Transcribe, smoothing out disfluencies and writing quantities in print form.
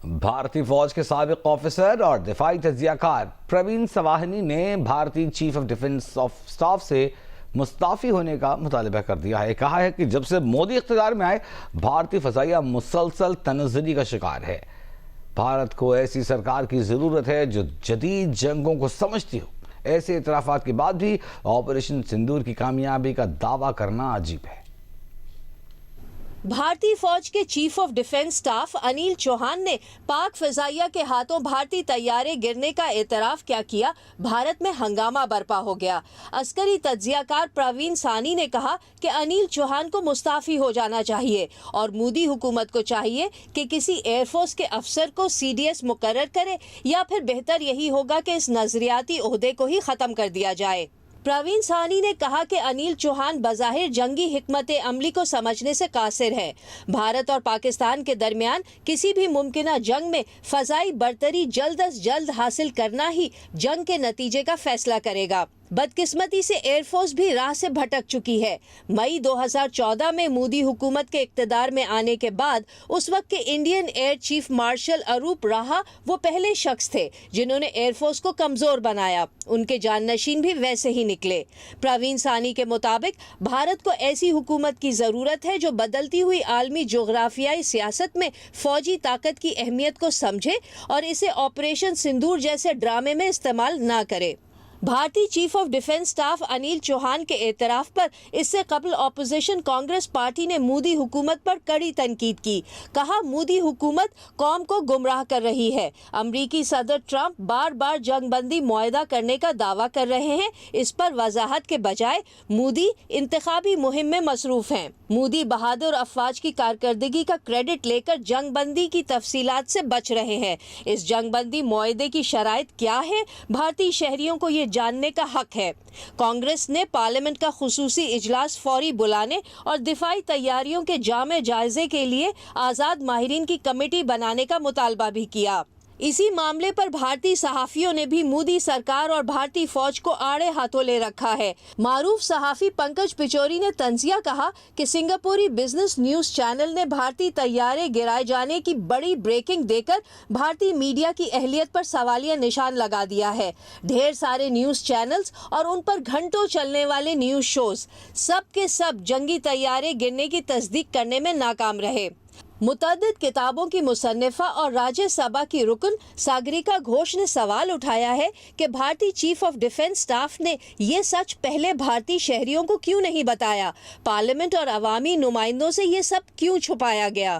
بھارتی فوج کے سابق آفیسر اور دفاعی تجزیہ کار پروین سواہنی نے بھارتی چیف آف ڈیفنس اسٹاف سے مستعفی ہونے کا مطالبہ کر دیا ہے۔ کہا ہے کہ جب سے مودی اقتدار میں آئے بھارتی فضائیہ مسلسل تنزلی کا شکار ہے۔ بھارت کو ایسی سرکار کی ضرورت ہے جو جدید جنگوں کو سمجھتی ہو۔ ایسے اعترافات کے بعد بھی آپریشن سندور کی کامیابی کا دعویٰ کرنا عجیب ہے۔ بھارتی فوج کے chief of defence staff Anil Chauhan نے پاک فضائیہ کے ہاتھوں بھارتی طیارے گرنے کا اعتراف کیا بھارت میں ہنگامہ برپا ہو گیا۔ عسکری تجزیہ کار پروین سانی نے کہا کہ انیل چوہان کو مستعفی ہو جانا چاہیے اور مودی حکومت کو چاہیے کہ کسی ایئر فورس کے افسر کو CDS مقرر کرے یا پھر بہتر یہی ہوگا کہ اس نظریاتی عہدے کو ہی ختم کر دیا جائے۔ پروین سانی نے کہا کہ انیل چوہان بظاہر جنگی حکمت عملی کو سمجھنے سے قاصر ہے۔ بھارت اور پاکستان کے درمیان کسی بھی ممکنہ جنگ میں فضائی برتری جلد از جلد حاصل کرنا ہی جنگ کے نتیجے کا فیصلہ کرے گا۔ بدقسمتی سے ایئر فورس بھی راہ سے بھٹک چکی ہے۔ مئی 2014 میں مودی حکومت کے اقتدار میں آنے کے بعد اس وقت کے Indian air chief marshal Arup Raha وہ پہلے شخص تھے جنہوں نے ایئر فورس کو کمزور بنایا۔ ان کے جانشین بھی ویسے ہی نکلے۔ پروین سانی کے مطابق بھارت کو ایسی حکومت کی ضرورت ہے جو بدلتی ہوئی عالمی جغرافیائی سیاست میں فوجی طاقت کی اہمیت کو سمجھے اور اسے آپریشن سندور جیسے ڈرامے میں استعمال نہ کرے۔ بھارتی chief of defence staff Anil Chauhan کے اعتراف پر اس سے قبل اپوزیشن کانگریس پارٹی نے مودی حکومت پر کڑی تنقید کی۔ کہا مودی حکومت قوم کو گمراہ کر رہی ہے۔ امریکی صدر ٹرمپ بار بار جنگ بندی معاہدہ کرنے کا دعویٰ کر رہے ہیں۔ اس پر وضاحت کے بجائے مودی انتخابی مہم میں مصروف ہیں۔ مودی بہادر افواج کی کارکردگی کا کریڈٹ لے کر جنگ بندی کی تفصیلات سے بچ رہے ہیں۔ اس جنگ بندی معاہدے کی شرائط کیا ہے؟ بھارتی شہریوں کو یہ جاننے کا حق ہے۔ کانگریس نے پارلیمنٹ کا خصوصی اجلاس فوری بلانے اور دفاعی تیاریوں کے جامع جائزے کے لیے آزاد ماہرین کی کمیٹی بنانے کا مطالبہ بھی کیا۔ اسی معاملے پر بھارتی صحافیوں نے بھی مودی سرکار اور بھارتی فوج کو آڑے ہاتھوں لے رکھا ہے۔ معروف صحافی پنکج پچوری نے طنزیہ کہا کہ سنگاپوری بزنس نیوز چینل نے بھارتی طیارے گرائے جانے کی بڑی بریکنگ دے کر بھارتی میڈیا کی اہلیت پر سوالیہ نشان لگا دیا ہے۔ ڈھیر سارے نیوز چینلز اور ان پر گھنٹوں چلنے والے نیوز شوز سب کے سب جنگی طیارے گرنے کی تصدیق کرنے میں ناکام رہے۔ متعدد کتابوں کی مصنفہ اور راجیہ سبھا کی رکن ساگریکا گھوش نے سوال اٹھایا ہے کہ بھارتی چیف آف ڈیفنس سٹاف نے یہ سچ پہلے بھارتی شہریوں کو کیوں نہیں بتایا؟ پارلیمنٹ اور عوامی نمائندوں سے یہ سب کیوں چھپایا گیا؟